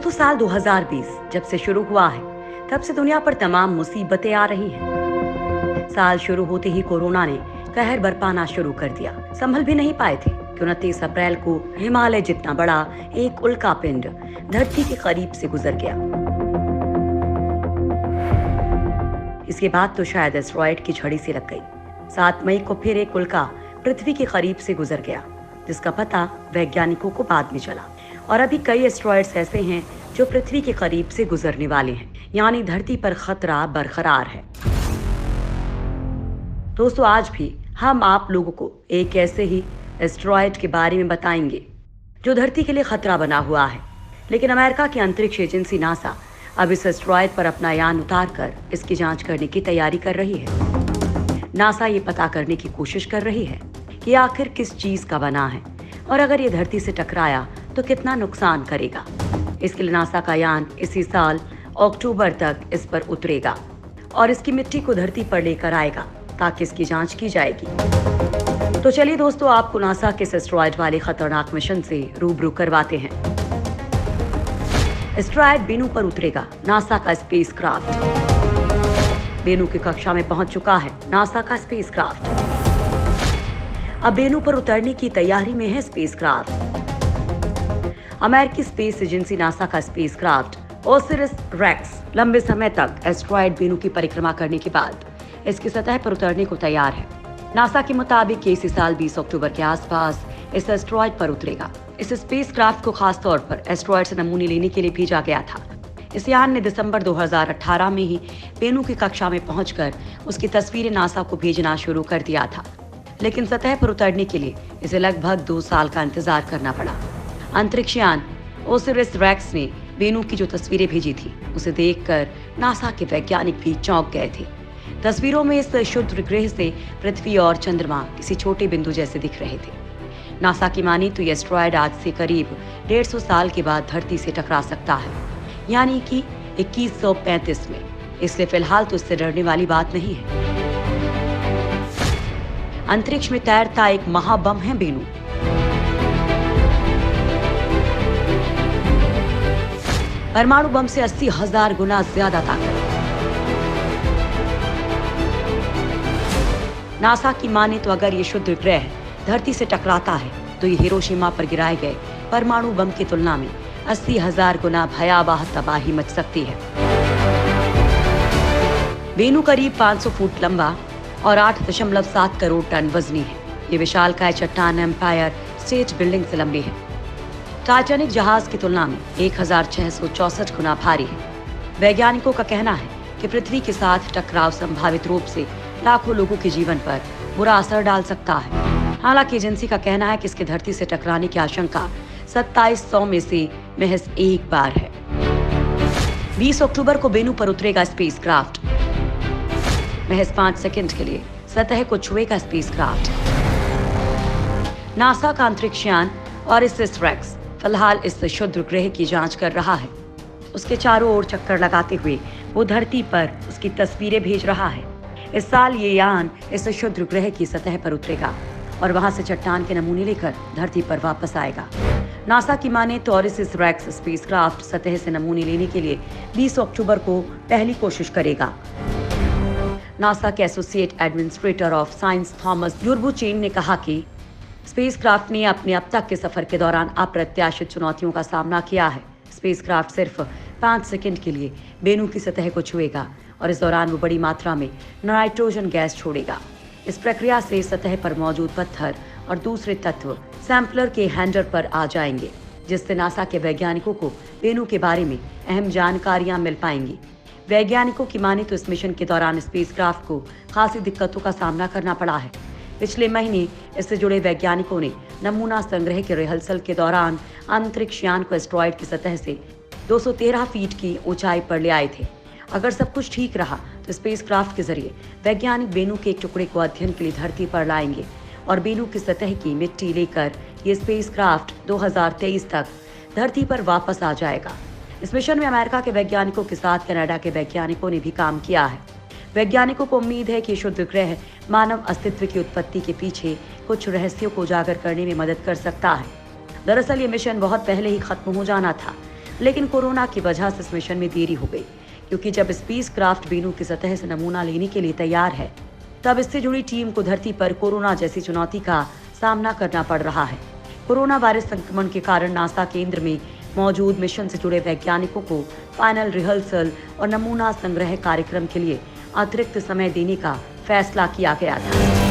दोस्तों, साल 2020 जब से शुरू हुआ है, तब से दुनिया पर तमाम मुसीबतें आ रही हैं। साल शुरू होते ही कोरोना ने कहर बरपाना शुरू कर दिया। संभल भी नहीं पाए थे कि 29 अप्रैल को हिमालय जितना बड़ा एक उल्का पिंड धरती के करीब से गुजर गया। इसके बाद तो शायद एस्टेरॉयड की झड़ी सी लग गई। 7 मई को फिर एक उल्का पृथ्वी के करीब से गुजर गया, जिसका पता वैज्ञानिकों को बाद में चला। और अभी कई एस्टेरॉयड्स ऐसे हैं जो पृथ्वी के करीब से गुजरने वाले हैं, यानी धरती पर खतरा बरकरार है। दोस्तों, आज भी हम आप लोगों को एक ऐसे ही एस्टेरॉयड के बारे में बताएंगे जो धरती के लिए खतरा बना हुआ है। लेकिन अमेरिका की अंतरिक्ष एजेंसी नासा अब इस एस्टेरॉयड पर अपना यान उतारकर इसकी जांच करने की तैयारी कर रही है। नासा ये पता करने की कोशिश कर रही है कि आखिर किस चीज का बना है और अगर ये धरती से टकराया तो कितना नुकसान करेगा। इसके लिए नासा का यान इसी साल अक्टूबर तक इस पर उतरेगा और इसकी मिट्टी को धरती पर लेकर आएगा ताकि इसकी जांच की जाएगी। तो चलिए दोस्तों, आपको नासा के एस्टेरॉयड वाले खतरनाक मिशन से रूबरू करवाते हैं। एस्टेरॉयड बेनू पर उतरेगा नासा का स्पेसक्राफ्ट। बेनू की कक्षा में पहुंच चुका है नासा का स्पेसक्राफ्ट। अब बेनू पर उतरने की तैयारी में है स्पेसक्राफ्ट। अमेरिकी स्पेस एजेंसी नासा का स्पेसक्राफ्ट ओसिरिस रेक्स लंबे समय तक एस्टेरॉयड बेनू की परिक्रमा करने के बाद इसकी सतह पर उतरने को तैयार है। नासा के मुताबिक इसी साल 20 अक्टूबर के आसपास इस एस्टेरॉयड पर उतरेगा। इस स्पेसक्राफ्ट को खास तौर पर एस्टेरॉयड से नमूने लेने के लिए भेजा गया था। इस यान ने दिसंबर 2018 में ही बेनू की कक्षा में पहुंचकर उसकी तस्वीरें नासा को भेजना शुरू कर दिया था, लेकिन सतह पर उतरने के लिए इसे लगभग 2 साल का इंतजार करना पड़ा। अंतरिक्ष यान ओसिरिस रेक्स ने बेनू की जो तस्वीरें भेजी थी उसे देखकर नासा के वैज्ञानिक भी चौंक गए थे। तस्वीरों में इस क्षुद्र ग्रह से पृथ्वी और चंद्रमा किसी छोटे बिंदु जैसे दिख रहे थे। नासा की माने तो ये एस्टेरॉयड आज से करीब 150 साल के बाद धरती से टकरा सकता है, यानी कि 2135 में। इसलिए फिलहाल तो इससे डरने वाली बात नहीं है। अंतरिक्ष में तैरता एक महाबम है बेनू। परमाणु बम से 80,000 गुना ज्यादा ताकत। नासा की माने तो अगर ये शुद्ध ग्रह धरती से टकराता है तो ये हिरोशिमा पर गिराए गए परमाणु बम की तुलना में 80,000 गुना भयावह तबाही मच सकती है। बेनू करीब 500 फुट लंबा और 8.7 करोड़ टन वजनी है। ये विशालकाय चट्टान एम्पायर स्टेट बिल्डिंग से लंबी है। टाइटैनिक जहाज की तुलना में 1664 गुना भारी है। वैज्ञानिकों का कहना है कि पृथ्वी के साथ टकराव संभावित रूप से लाखों लोगों के जीवन पर बुरा असर डाल सकता है। हालांकि एजेंसी का कहना है कि इसके धरती से टकराने की आशंका 2700 में से महज एक बार है। 20 अक्टूबर को बेनू पर उतरेगा स्पेसक्राफ्ट। महज 5 सेकंड के लिए सतह को छुएगा स्पेसक्राफ्ट। नासा का अंतरिक्ष यान ओसिरिस रेक्स फिलहाल इस क्षुद्र ग्रह की जांच कर रहा है। उसके चारों ओर चक्कर लगाते हुए वो धरती पर उसकी तस्वीरें भेज रहा है। इस साल ये यान इस क्षुद्र ग्रह की सतह पर उतरेगा और वहां से चट्टान के नमूने लेकर धरती पर वापस आएगा। नासा की माने तो ओसिरिस रेक्स स्पेसक्राफ्ट सतह से नमूने लेने के लिए 20 अक्टूबर को पहली कोशिश करेगा। नासा के associate administrator of science Thomas Zurbuchen ने कहा कि स्पेसक्राफ्ट ने अपने अब तक के सफर के दौरान अप्रत्याशित चुनौतियों का सामना किया है। स्पेसक्राफ्ट सिर्फ 5 सेकंड के लिए बेनू की सतह को छुएगा और इस दौरान वो बड़ी मात्रा में नाइट्रोजन गैस छोड़ेगा। इस प्रक्रिया से सतह पर मौजूद पत्थर और दूसरे तत्व सैंपलर के हैंडल पर आ जाएंगे, जिससे नासा के वैज्ञानिकों को बेनू के बारे में अहम जानकारियां मिल पाएंगी। वैज्ञानिकों की माने तो इस मिशन के दौरान स्पेसक्राफ्ट को खासी दिक्कतों का सामना करना पड़ा है। पिछले महीने इससे जुड़े वैज्ञानिकों ने नमूना संग्रह के रिहर्सल के दौरान अंतरिक्ष यान को एस्टेरॉयड की सतह से 213 फीट की ऊंचाई पर ले आए थे। अगर सब कुछ ठीक रहा तो स्पेसक्राफ्ट के जरिए वैज्ञानिक बेनू के एक टुकड़े को अध्ययन के लिए धरती पर लाएंगे और बेनू की सतह की मिट्टी लेकर ये स्पेसक्राफ्ट 2023 तक धरती पर वापस आ जाएगा। इस मिशन में अमेरिका के वैज्ञानिकों के साथ कनाडा के वैज्ञानिकों ने भी काम किया है। वैज्ञानिकों को उम्मीद है कि शुद्ध ग्रह मानव अस्तित्व की उत्पत्ति के पीछे कुछ रहस्यों को उजागर करने में मदद कर सकता है। दरअसल ये मिशन बहुत पहले ही खत्म हो जाना था, लेकिन कोरोना की वजह से इस मिशन में देरी हो गई, क्योंकि जब स्पेसक्राफ्ट वेनू की सतह से नमूना लेने के लिए तैयार है, तब इससे जुड़ी टीम को धरती पर कोरोना जैसी चुनौती का सामना करना पड़ रहा है। कोरोना वायरस संक्रमण के कारण नासा केंद्र में मौजूद मिशन से जुड़े वैज्ञानिकों को फाइनल रिहर्सल और नमूना संग्रह कार्यक्रम के लिए अतिरिक्त समय देने का फैसला किया गया था।